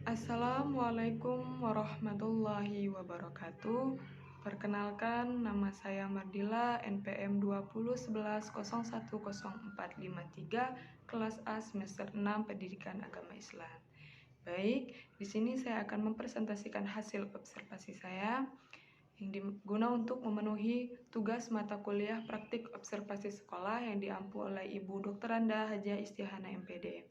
Assalamualaikum warahmatullahi wabarakatuh. Perkenalkan, nama saya Mardila, NPM 2011010453, kelas A semester 6 Pendidikan Agama Islam. Baik, di sini saya akan mempresentasikan hasil observasi saya yang diguna untuk memenuhi tugas mata kuliah praktik observasi sekolah yang diampu oleh Ibu Dr. Anda Hajah Istihana MPD.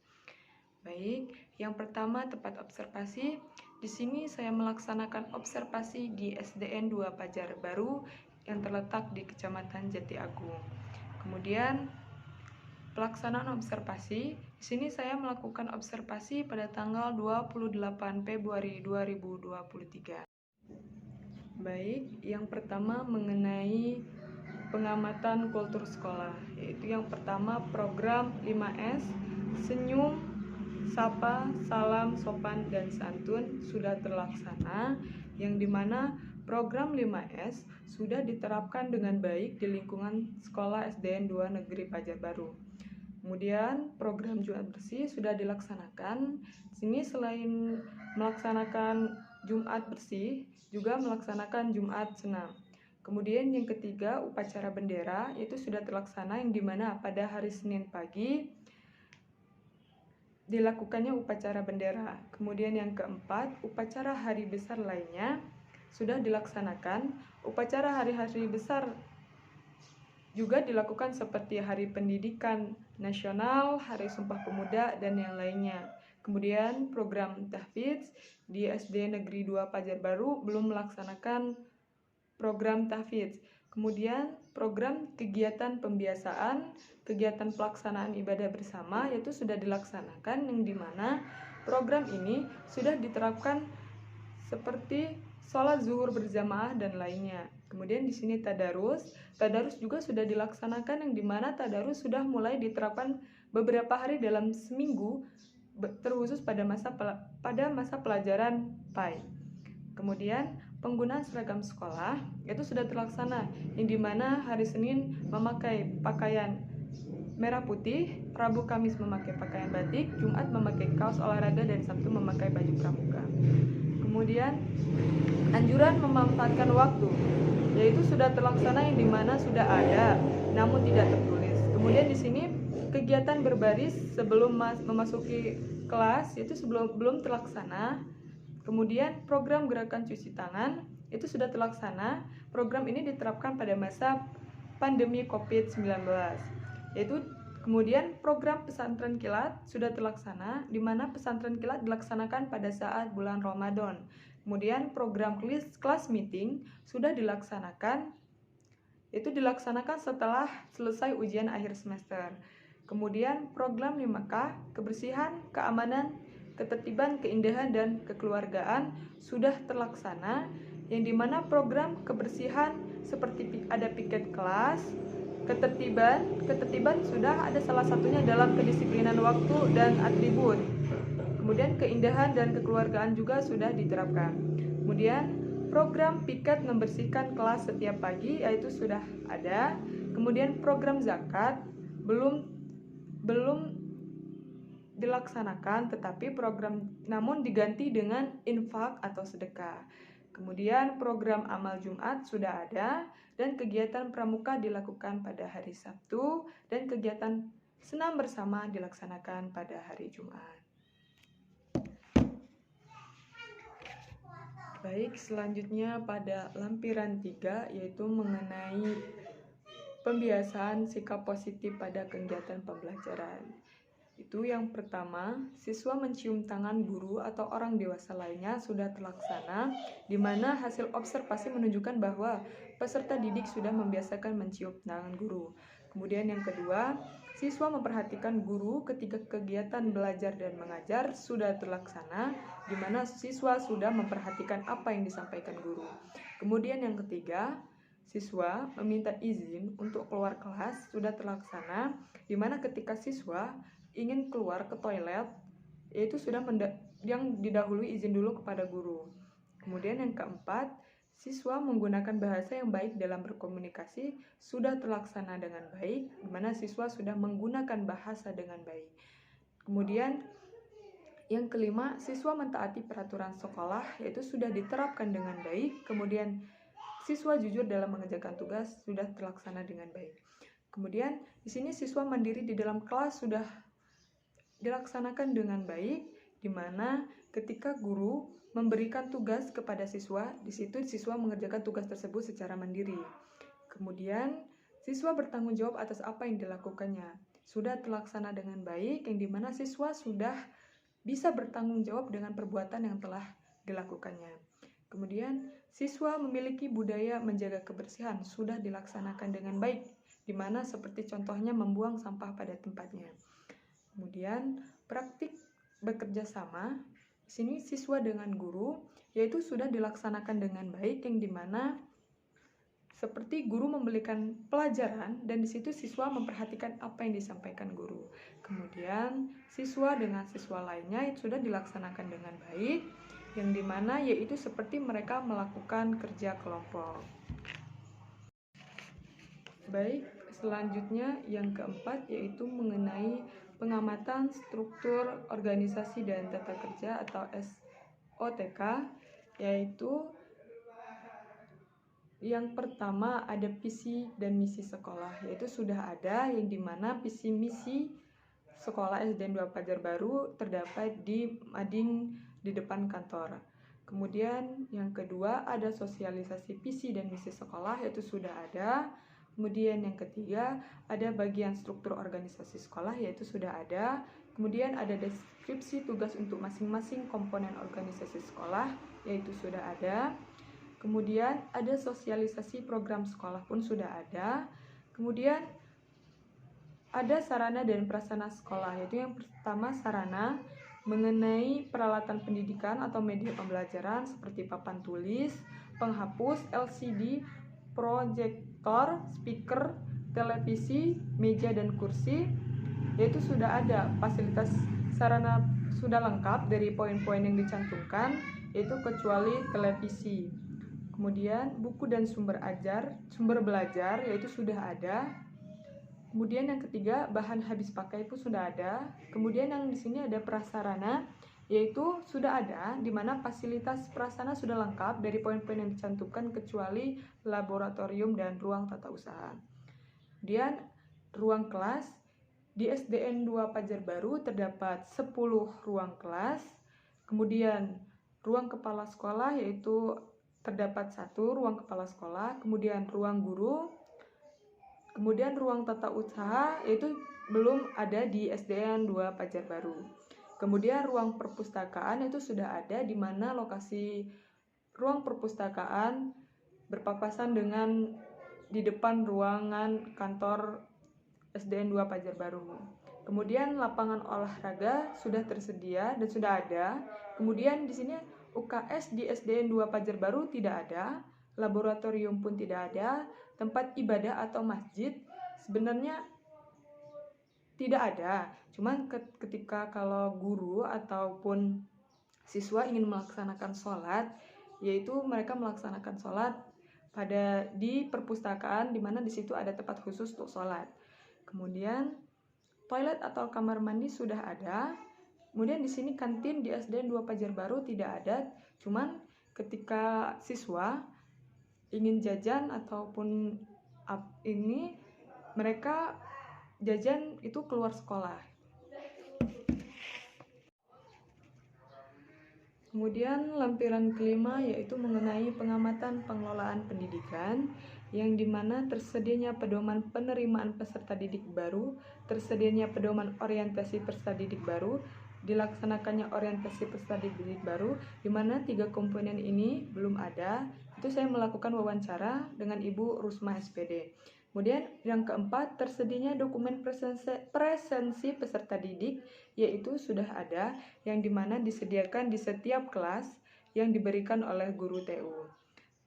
Baik, yang pertama tempat observasi. Di sini saya melaksanakan observasi di SDN 2 Pajar Baru yang terletak di Kecamatan Jati Agung. Kemudian pelaksanaan observasi. Di sini saya melakukan observasi pada tanggal 28 Februari 2023. Baik, yang pertama mengenai pengamatan kultur sekolah, yaitu yang pertama program 5S, senyum, sapa, salam, sopan, dan santun sudah terlaksana, yang dimana program 5S sudah diterapkan dengan baik di lingkungan sekolah SDN 2 Negeri Pajar Baru. Kemudian program Jumat Bersih sudah dilaksanakan. Sini selain melaksanakan Jumat Bersih, juga melaksanakan Jumat Senam. Kemudian yang ketiga, upacara bendera, itu sudah terlaksana, yang dimana pada hari Senin pagi dilakukannya upacara bendera. Kemudian yang keempat, upacara hari besar lainnya sudah dilaksanakan. Upacara hari-hari besar juga dilakukan seperti Hari Pendidikan Nasional, Hari Sumpah Pemuda, dan yang lainnya. Kemudian program tahfidz di SD Negeri 2 Pajar Baru belum melaksanakan program tahfidz. Kemudian program kegiatan pembiasaan, kegiatan pelaksanaan ibadah bersama itu sudah dilaksanakan, yang dimana program ini sudah diterapkan seperti sholat zuhur berjamaah dan lainnya. Kemudian di sini tadarus juga sudah dilaksanakan, yang dimana tadarus sudah mulai diterapkan beberapa hari dalam seminggu, terkhusus pada masa pelajaran PAI. Kemudian penggunaan seragam sekolah itu sudah terlaksana, yang dimana hari Senin memakai pakaian merah putih, Rabu Kamis memakai pakaian batik, Jumat memakai kaos olahraga, dan Sabtu memakai baju pramuka. Kemudian anjuran memanfaatkan waktu, yaitu sudah terlaksana, yang dimana sudah ada namun tidak tertulis. Kemudian di sini kegiatan berbaris sebelum memasuki kelas itu belum terlaksana. Kemudian program gerakan cuci tangan itu sudah terlaksana. Program ini diterapkan pada masa pandemi COVID-19. Yaitu kemudian program pesantren kilat sudah terlaksana, di mana pesantren kilat dilaksanakan pada saat bulan Ramadan. Kemudian program kelas meeting sudah dilaksanakan. Itu dilaksanakan setelah selesai ujian akhir semester. Kemudian program 5K, kebersihan, keamanan, ketertiban, keindahan, dan kekeluargaan sudah terlaksana, yang dimana program kebersihan seperti ada piket kelas, ketertiban sudah ada salah satunya dalam kedisiplinan waktu dan atribut. Kemudian keindahan dan kekeluargaan juga sudah diterapkan. Kemudian program piket membersihkan kelas setiap pagi, yaitu sudah ada. Kemudian program zakat belum dilaksanakan, tetapi namun diganti dengan infak atau sedekah. Kemudian program amal Jumat sudah ada, dan kegiatan pramuka dilakukan pada hari Sabtu, dan kegiatan senam bersama dilaksanakan pada hari Jumat. Baik, selanjutnya pada lampiran 3, yaitu mengenai pembiasaan sikap positif pada kegiatan pembelajaran. Itu yang pertama, siswa mencium tangan guru atau orang dewasa lainnya sudah terlaksana, di mana hasil observasi menunjukkan bahwa peserta didik sudah membiasakan mencium tangan guru. Kemudian yang kedua, siswa memperhatikan guru ketika kegiatan belajar dan mengajar sudah terlaksana, di mana siswa sudah memperhatikan apa yang disampaikan guru. Kemudian yang ketiga, siswa meminta izin untuk keluar kelas sudah terlaksana, di mana ketika siswa ingin keluar ke toilet, yaitu sudah yang didahului izin dulu kepada guru. Kemudian yang keempat, siswa menggunakan bahasa yang baik dalam berkomunikasi sudah terlaksana dengan baik, di mana siswa sudah menggunakan bahasa dengan baik. Kemudian Yang kelima, siswa mentaati peraturan sekolah, yaitu sudah diterapkan dengan baik. Kemudian, siswa jujur dalam mengerjakan tugas, sudah terlaksana dengan baik. Kemudian, di sini siswa mandiri di dalam kelas sudah dilaksanakan dengan baik, di mana ketika guru memberikan tugas kepada siswa, di situ siswa mengerjakan tugas tersebut secara mandiri. Kemudian, siswa bertanggung jawab atas apa yang dilakukannya. Sudah terlaksana dengan baik, yang dimana siswa sudah bisa bertanggung jawab dengan perbuatan yang telah dilakukannya. Kemudian, siswa memiliki budaya menjaga kebersihan, sudah dilaksanakan dengan baik, di mana seperti contohnya membuang sampah pada tempatnya. Kemudian, praktik bekerja sama, di sini siswa dengan guru, yaitu sudah dilaksanakan dengan baik, yang dimana seperti guru memberikan pelajaran dan di situ siswa memperhatikan apa yang disampaikan guru. Kemudian siswa dengan siswa lainnya itu sudah dilaksanakan dengan baik, yang dimana yaitu seperti mereka melakukan kerja kelompok. Baik, selanjutnya yang keempat yaitu mengenai pengamatan struktur organisasi dan tata kerja atau SOTK, yaitu yang pertama ada visi dan misi sekolah, yaitu sudah ada, yang dimana visi misi sekolah SDN 2 Pajar Baru terdapat di mading di depan kantor. Kemudian yang kedua ada sosialisasi visi dan misi sekolah, yaitu sudah ada. Kemudian yang ketiga ada bagian struktur organisasi sekolah, yaitu sudah ada. Kemudian ada deskripsi tugas untuk masing-masing komponen organisasi sekolah, yaitu sudah ada. Kemudian ada sosialisasi program sekolah pun sudah ada. Kemudian ada sarana dan prasarana sekolah, yaitu yang pertama sarana mengenai peralatan pendidikan atau media pembelajaran seperti papan tulis, penghapus, LCD, proyektor, speaker, televisi, meja dan kursi, yaitu sudah ada. Fasilitas sarana sudah lengkap dari poin-poin yang dicantumkan, yaitu kecuali televisi. Kemudian buku dan sumber belajar, yaitu sudah ada. Kemudian yang ketiga bahan habis pakai pun sudah ada. Kemudian yang di sini ada prasarana, yaitu sudah ada, di mana fasilitas prasarana sudah lengkap dari poin-poin yang dicantumkan kecuali laboratorium dan ruang tata usaha. Kemudian ruang kelas di SDN 2 Pajar Baru terdapat 10 ruang kelas. Kemudian ruang kepala sekolah yaitu terdapat 1 ruang kepala sekolah, kemudian ruang guru, kemudian ruang tata usaha yaitu belum ada di SDN 2 Pajar Baru. Kemudian ruang perpustakaan itu sudah ada, di mana lokasi ruang perpustakaan berpapasan dengan di depan ruangan kantor SDN 2 Pajar Baru. Kemudian lapangan olahraga sudah tersedia dan sudah ada. Kemudian di sini UKS di SDN 2 Pajar Baru tidak ada, laboratorium pun tidak ada, tempat ibadah atau masjid sebenarnya tidak ada. Cuman ketika kalau guru ataupun siswa ingin melaksanakan sholat, yaitu mereka melaksanakan sholat di perpustakaan, di mana di situ ada tempat khusus untuk sholat. Kemudian toilet atau kamar mandi sudah ada. Kemudian di sini kantin di SDN 2 Pajar Baru tidak ada, cuman ketika siswa ingin jajan ataupun ini mereka jajan itu keluar sekolah. Kemudian lampiran kelima yaitu mengenai pengamatan pengelolaan pendidikan, yang dimana tersedianya pedoman penerimaan peserta didik baru, tersedianya pedoman orientasi peserta didik baru, dilaksanakannya orientasi peserta didik baru, di mana 3 komponen ini belum ada. Itu saya melakukan wawancara dengan Ibu Rusma SPD. Kemudian yang keempat, tersedianya dokumen presensi peserta didik, yaitu sudah ada, yang dimana disediakan di setiap kelas yang diberikan oleh guru TU.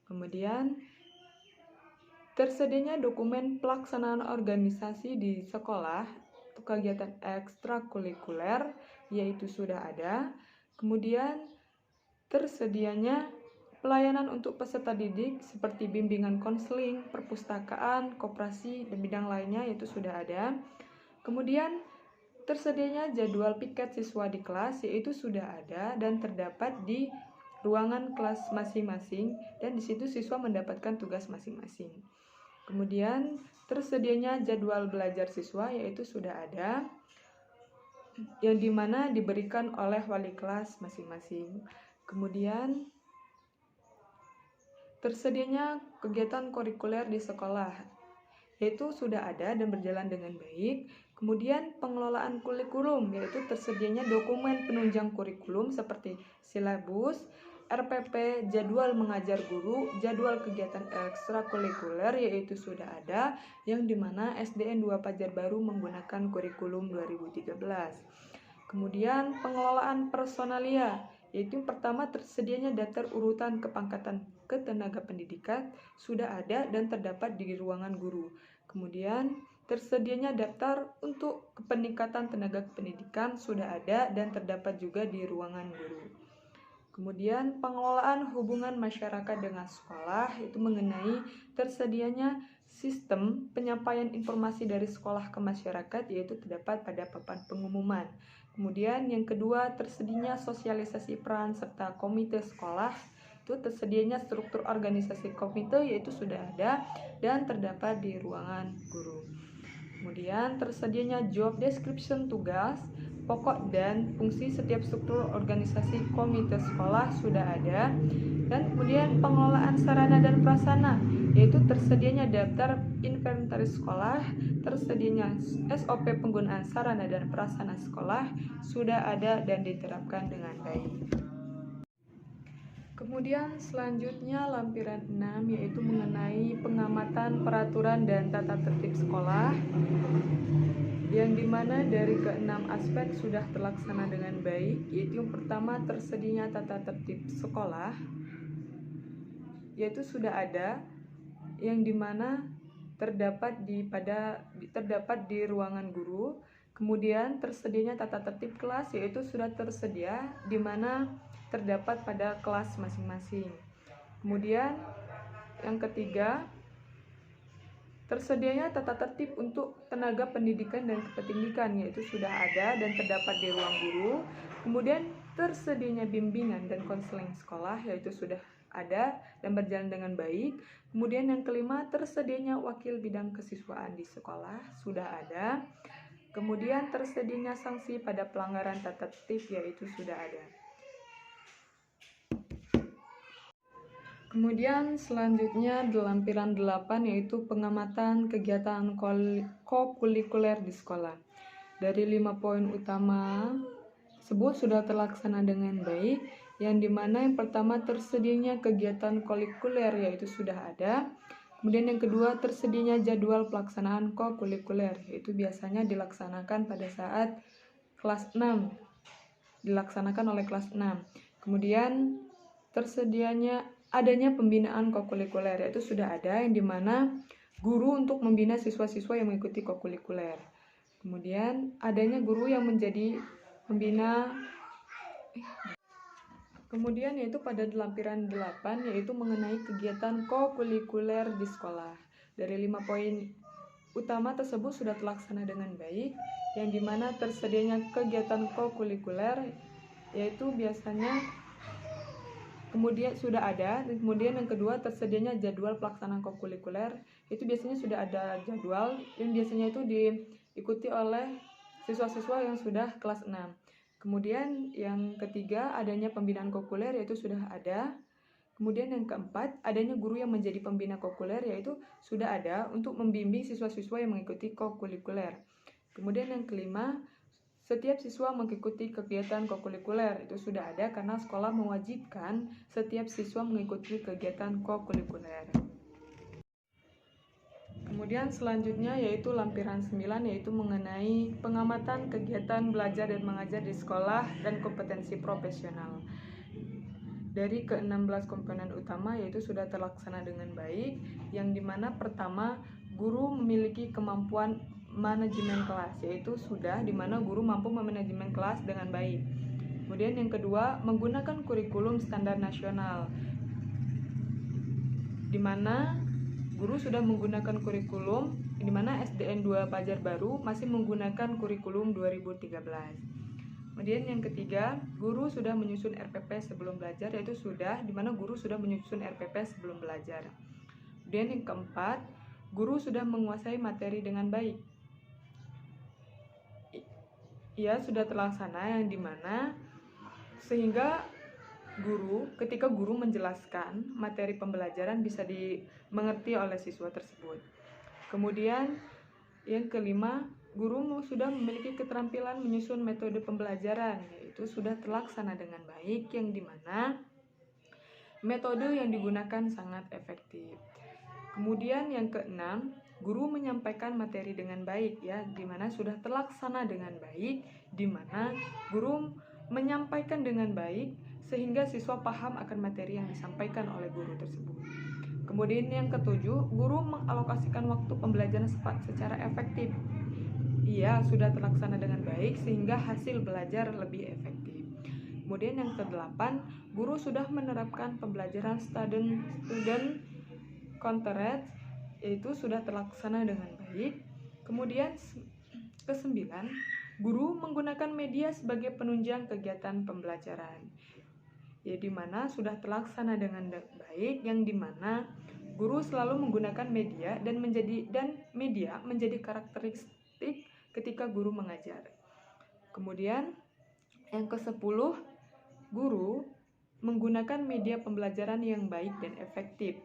Kemudian tersedianya dokumen pelaksanaan organisasi di sekolah untuk kegiatan ekstrakurikuler, yaitu sudah ada. Kemudian tersedianya pelayanan untuk peserta didik seperti bimbingan konseling, perpustakaan, koperasi, dan bidang lainnya, yaitu sudah ada. Kemudian Tersedianya jadwal piket siswa di kelas yaitu sudah ada dan terdapat di ruangan kelas masing-masing, dan di situ siswa mendapatkan tugas masing-masing. Kemudian tersedianya jadwal belajar siswa yaitu sudah ada, yang dimana diberikan oleh wali kelas masing-masing. Kemudian tersedianya kegiatan kurikuler di sekolah yaitu sudah ada dan berjalan dengan baik. Kemudian pengelolaan kurikulum yaitu tersedianya dokumen penunjang kurikulum seperti silabus, RPP, jadwal mengajar guru, jadwal kegiatan ekstrakurikuler yaitu sudah ada, yang dimana SDN 2 Pajarbaru menggunakan kurikulum 2013. Kemudian pengelolaan personalia yaitu pertama tersedianya daftar urutan kepangkatan ketenaga pendidikan sudah ada dan terdapat di ruangan guru. Kemudian tersedianya daftar untuk peningkatan tenaga pendidikan sudah ada dan terdapat juga di ruangan guru. Kemudian pengelolaan hubungan masyarakat dengan sekolah itu mengenai tersedianya sistem penyampaian informasi dari sekolah ke masyarakat yaitu terdapat pada papan pengumuman. Kemudian yang kedua tersedianya sosialisasi peran serta komite sekolah, itu tersedianya struktur organisasi komite yaitu sudah ada dan terdapat di ruangan guru. Kemudian tersedianya job description tugas, pokok dan fungsi setiap struktur organisasi komite sekolah sudah ada. Dan kemudian pengelolaan sarana dan prasarana yaitu tersedianya daftar inventaris sekolah, tersedianya SOP penggunaan sarana dan prasarana sekolah sudah ada dan diterapkan dengan baik. Kemudian selanjutnya lampiran 6 yaitu mengenai pengamatan peraturan dan tata tertib sekolah, yang dimana dari keenam aspek sudah terlaksana dengan baik, yaitu yang pertama tersedianya tata tertib sekolah yaitu sudah ada, yang dimana terdapat di ruangan guru. Kemudian tersedianya tata tertib kelas yaitu sudah tersedia di mana terdapat pada kelas masing-masing. Kemudian yang ketiga tersedianya tata tertib untuk tenaga pendidikan dan kependidikan yaitu sudah ada dan terdapat di ruang guru. Kemudian tersedianya bimbingan dan konseling sekolah yaitu sudah ada dan berjalan dengan baik. Kemudian yang kelima tersedianya wakil bidang kesiswaan di sekolah sudah ada. Kemudian tersedianya sanksi pada pelanggaran tata tertib yaitu sudah ada. Kemudian selanjutnya di lampiran 8 yaitu pengamatan kegiatan kokurikuler di sekolah. Dari 5 poin utama tersebut sudah terlaksana dengan baik, yang dimana yang pertama tersedianya kegiatan kokurikuler yaitu sudah ada. Kemudian yang kedua tersedianya jadwal pelaksanaan kokurikuler yaitu biasanya dilaksanakan pada saat kelas 6, dilaksanakan oleh kelas 6. Kemudian tersedianya adanya pembinaan kokurikuler yaitu sudah ada, yang dimana guru untuk membina siswa-siswa yang mengikuti kokurikuler. Kemudian adanya guru yang menjadi pembina. Kemudian yaitu pada lampiran 8 yaitu mengenai kegiatan kokurikuler di sekolah. Dari 5 poin utama tersebut sudah terlaksana dengan baik, yang dimana tersedianya kegiatan kokurikuler yaitu biasanya kemudian sudah ada, dan kemudian yang kedua tersedianya jadwal pelaksanaan kokurikuler itu biasanya sudah ada jadwal yang biasanya itu diikuti oleh siswa-siswa yang sudah kelas 6. Kemudian yang ketiga adanya pembinaan kokurikuler yaitu sudah ada. Kemudian yang keempat adanya guru yang menjadi pembina kokurikuler yaitu sudah ada untuk membimbing siswa-siswa yang mengikuti kokurikuler. Kemudian yang kelima setiap siswa mengikuti kegiatan kokurikuler itu sudah ada karena sekolah mewajibkan setiap siswa mengikuti kegiatan kokurikuler. Kemudian selanjutnya yaitu lampiran 9 yaitu mengenai pengamatan kegiatan belajar dan mengajar di sekolah dan kompetensi profesional. Dari ke-16 komponen utama yaitu sudah terlaksana dengan baik, yang dimana pertama guru memiliki kemampuan manajemen kelas yaitu sudah dimana guru mampu memanajemen kelas dengan baik. Kemudian yang kedua menggunakan kurikulum standar nasional, dimana guru sudah menggunakan kurikulum di mana SDN 2 Pajar Baru masih menggunakan kurikulum 2013. Kemudian yang ketiga, guru sudah menyusun RPP sebelum belajar, yaitu sudah, di mana guru sudah menyusun RPP sebelum belajar. Kemudian yang keempat, guru sudah menguasai materi dengan baik. Ia sudah terlaksana, yang dimana sehingga ketika guru menjelaskan materi pembelajaran bisa dimengerti oleh siswa tersebut. Kemudian yang kelima, guru sudah memiliki keterampilan menyusun metode pembelajaran, yaitu sudah terlaksana dengan baik, yang dimana metode yang digunakan sangat efektif. Kemudian yang keenam, guru menyampaikan materi dengan baik, ya, di mana sudah terlaksana dengan baik, di mana guru menyampaikan dengan baik sehingga siswa paham akan materi yang disampaikan oleh guru tersebut. Kemudian yang ketujuh, guru mengalokasikan waktu pembelajaran secara efektif. Ia sudah terlaksana dengan baik sehingga hasil belajar lebih efektif. Kemudian yang kedelapan, guru sudah menerapkan pembelajaran student centered, yaitu sudah terlaksana dengan baik. Kemudian kesembilan, guru menggunakan media sebagai penunjang kegiatan pembelajaran, ya, di mana sudah terlaksana dengan baik, yang dimana guru selalu menggunakan media dan media menjadi karakteristik ketika guru mengajar. Kemudian yang ke-10, guru menggunakan media pembelajaran yang baik dan efektif.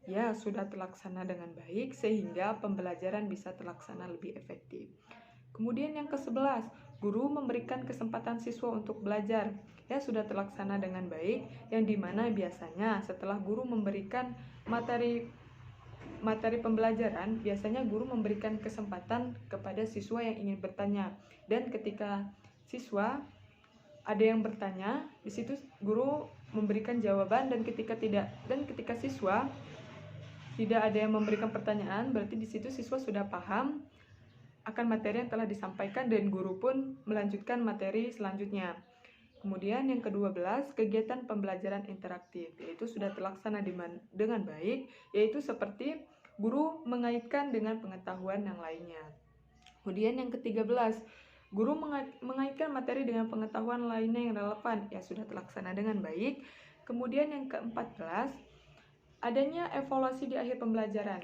Ya, sudah terlaksana dengan baik sehingga pembelajaran bisa terlaksana lebih efektif. Kemudian yang ke-11, guru memberikan kesempatan siswa untuk belajar. Ya, sudah terlaksana dengan baik, yang dimana biasanya setelah guru memberikan materi pembelajaran, biasanya guru memberikan kesempatan kepada siswa yang ingin bertanya. Dan ketika siswa ada yang bertanya, di situ guru memberikan jawaban, dan ketika siswa tidak ada yang memberikan pertanyaan, berarti di situ siswa sudah paham akan materi yang telah disampaikan dan guru pun melanjutkan materi selanjutnya. Kemudian yang ke-12, kegiatan pembelajaran interaktif, yaitu sudah terlaksana dengan baik, yaitu seperti guru mengaitkan dengan pengetahuan yang lainnya. Kemudian yang ke-13, guru mengaitkan materi dengan pengetahuan lainnya yang relevan, ya, sudah terlaksana dengan baik. Kemudian yang ke-14, adanya evaluasi di akhir pembelajaran.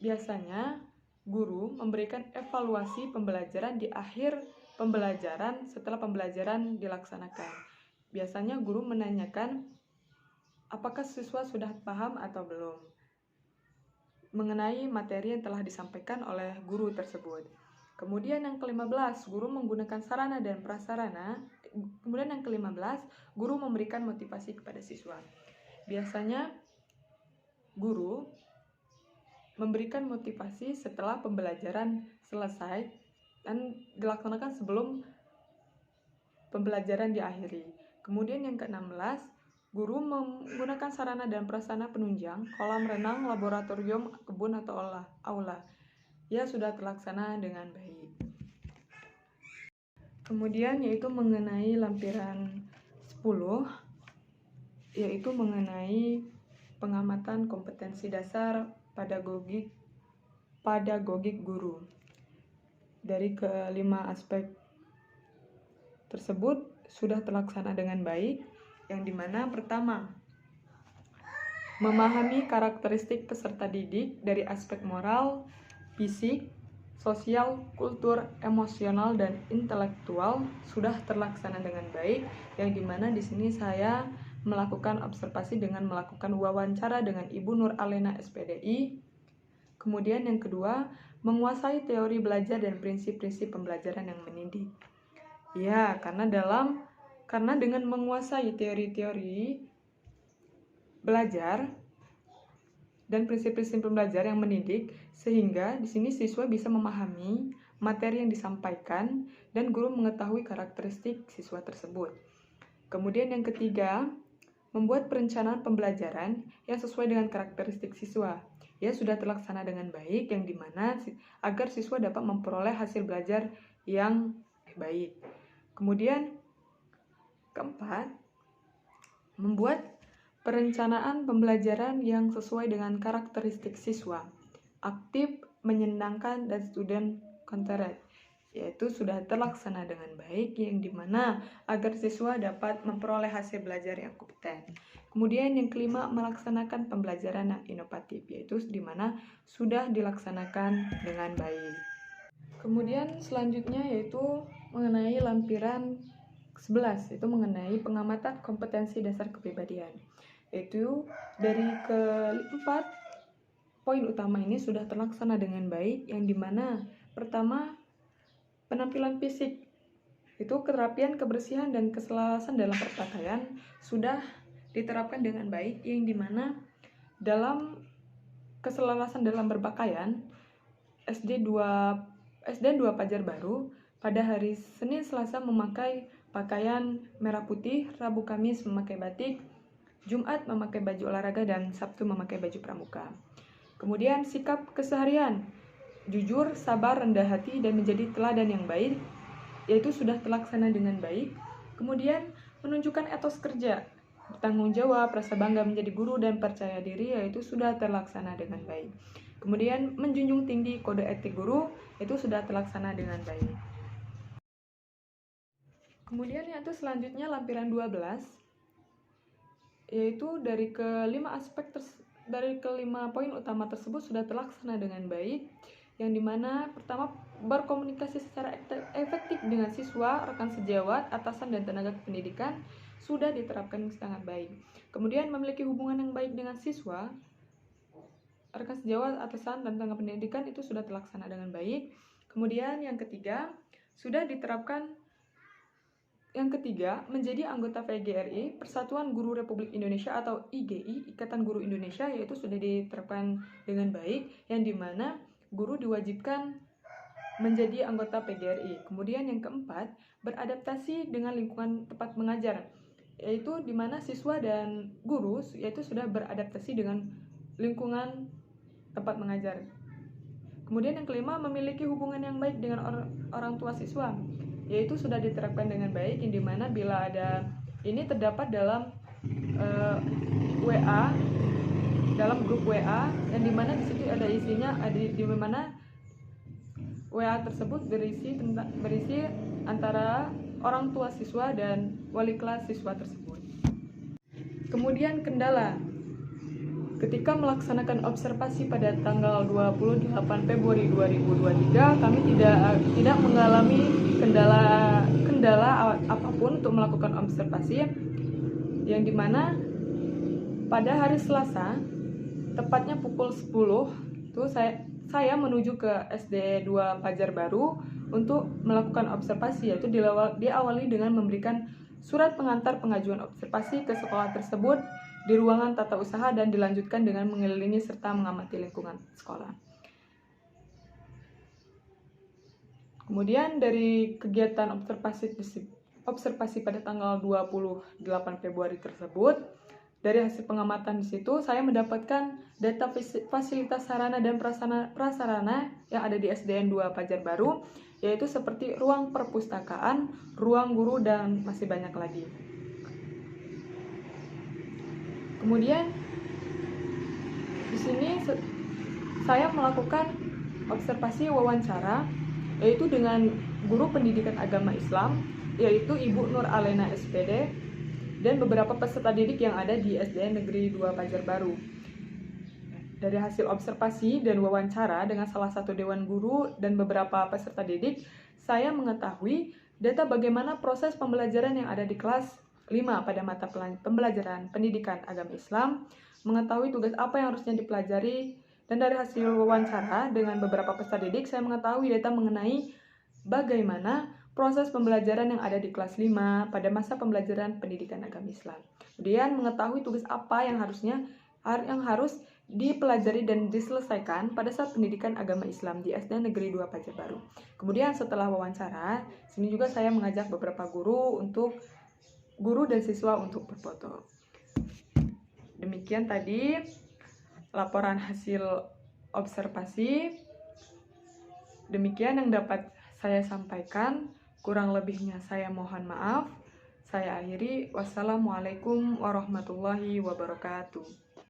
Biasanya guru memberikan evaluasi pembelajaran di akhir pembelajaran setelah pembelajaran dilaksanakan. Biasanya guru menanyakan apakah siswa sudah paham atau belum mengenai materi yang telah disampaikan oleh guru tersebut. Kemudian yang ke-15, guru menggunakan sarana dan prasarana. Kemudian yang ke-15, guru memberikan motivasi kepada siswa. Biasanya guru memberikan motivasi setelah pembelajaran selesai dan dilaksanakan sebelum pembelajaran diakhiri. Kemudian yang ke-16, guru menggunakan sarana dan prasarana penunjang, kolam renang, laboratorium, kebun atau aula. Ya, sudah terlaksana dengan baik. Kemudian yaitu mengenai lampiran 10, yaitu mengenai pengamatan kompetensi dasar pedagogik guru. Dari kelima aspek tersebut sudah terlaksana dengan baik, yang dimana pertama, memahami karakteristik peserta didik dari aspek moral, fisik, sosial, kultur, emosional, dan intelektual sudah terlaksana dengan baik, yang dimana di sini saya melakukan observasi dengan melakukan wawancara dengan Ibu Nur Alena SPDI. Kemudian yang kedua, menguasai teori belajar dan prinsip-prinsip pembelajaran yang mendidik. Ya, karena dengan menguasai teori-teori belajar dan prinsip-prinsip pembelajaran yang mendidik, sehingga di sini siswa bisa memahami materi yang disampaikan dan guru mengetahui karakteristik siswa tersebut. Kemudian yang ketiga, membuat perencanaan pembelajaran yang sesuai dengan karakteristik siswa. Ya, sudah terlaksana dengan baik, yang dimana agar siswa dapat memperoleh hasil belajar yang baik. Kemudian keempat, membuat perencanaan pembelajaran yang sesuai dengan karakteristik siswa, aktif, menyenangkan, dan student centered, yaitu sudah terlaksana dengan baik, yang dimana agar siswa dapat memperoleh hasil belajar yang kompeten. Kemudian yang kelima, melaksanakan pembelajaran yang inovatif, yaitu dimana sudah dilaksanakan dengan baik. Kemudian selanjutnya yaitu mengenai lampiran 11, yaitu mengenai pengamatan kompetensi dasar kepribadian. Yaitu dari keempat poin utama ini sudah terlaksana dengan baik, yang dimana pertama, penampilan fisik, itu kerapian, kebersihan, dan keselarasan dalam berpakaian sudah diterapkan dengan baik, yang dimana dalam keselarasan dalam berpakaian, SD 2 Pajar Baru pada hari Senin Selasa memakai pakaian merah putih, Rabu Kamis memakai batik, Jumat memakai baju olahraga, dan Sabtu memakai baju pramuka. Kemudian sikap keseharian, jujur, sabar, rendah hati, dan menjadi teladan yang baik, yaitu sudah terlaksana dengan baik. Kemudian menunjukkan etos kerja, bertanggung jawab, rasa bangga menjadi guru, dan percaya diri, yaitu sudah terlaksana dengan baik. Kemudian menjunjung tinggi kode etik guru, itu sudah terlaksana dengan baik. Kemudian yaitu selanjutnya lampiran 12, yaitu dari kelima poin utama tersebut sudah terlaksana dengan baik, yang dimana pertama, berkomunikasi secara efektif dengan siswa, rekan sejawat, atasan, dan tenaga pendidikan sudah diterapkan sangat baik. Kemudian memiliki hubungan yang baik dengan siswa, rekan sejawat, atasan, dan tenaga pendidikan itu sudah terlaksana dengan baik. Kemudian yang ketiga, menjadi anggota PGRI, Persatuan Guru Republik Indonesia atau IGI, Ikatan Guru Indonesia, yaitu sudah diterapkan dengan baik, yang dimana guru diwajibkan menjadi anggota PGRI. Kemudian yang keempat, beradaptasi dengan lingkungan tempat mengajar, yaitu dimana siswa dan guru yaitu sudah beradaptasi dengan lingkungan tempat mengajar. Kemudian yang kelima, memiliki hubungan yang baik dengan orang tua siswa, yaitu sudah diterapkan dengan baik, yang dimana bila ada ini terdapat dalam WA, dalam grup WA, yang dimana di situ ada isinya, di mana WA tersebut berisi antara orang tua siswa dan wali kelas siswa tersebut. Kemudian kendala. Ketika melaksanakan observasi pada tanggal 28 Februari 2023, kami tidak mengalami kendala apapun untuk melakukan observasi, yang dimana pada hari Selasa, tepatnya pukul 10, itu saya menuju ke SD 2 Pajar Baru untuk melakukan observasi, yaitu diawali dengan memberikan surat pengantar pengajuan observasi ke sekolah tersebut di ruangan tata usaha, dan dilanjutkan dengan mengelilingi serta mengamati lingkungan sekolah. Kemudian dari kegiatan observasi pada tanggal 28 Februari tersebut, dari hasil pengamatan di situ saya mendapatkan data fasilitas sarana dan prasarana yang ada di SDN 2 Pajar Baru, yaitu seperti ruang perpustakaan, ruang guru, dan masih banyak lagi. Kemudian di sini saya melakukan observasi wawancara, yaitu dengan guru pendidikan agama Islam, yaitu Ibu Nur Alena SPD, dan beberapa peserta didik yang ada di SDN Negeri 2 Pajar Baru. Dari hasil observasi dan wawancara dengan salah satu dewan guru dan beberapa peserta didik, saya mengetahui data bagaimana proses pembelajaran yang ada di kelas 5 pada mata pembelajaran pendidikan agama Islam, mengetahui tugas apa yang harusnya dipelajari, dan dari hasil wawancara dengan beberapa peserta didik, saya mengetahui data mengenai bagaimana proses pembelajaran yang ada di kelas 5 pada masa pembelajaran pendidikan agama Islam. Kemudian mengetahui tugas apa yang harus dipelajari dan diselesaikan pada saat pendidikan agama Islam di SDN Negeri 2 Pajar Baru. Kemudian setelah wawancara, sini juga saya mengajak beberapa guru dan siswa untuk berfoto. Demikian tadi laporan hasil observasi. Demikian yang dapat saya sampaikan. Kurang lebihnya saya mohon maaf. Saya akhiri. Wassalamualaikum warahmatullahi wabarakatuh.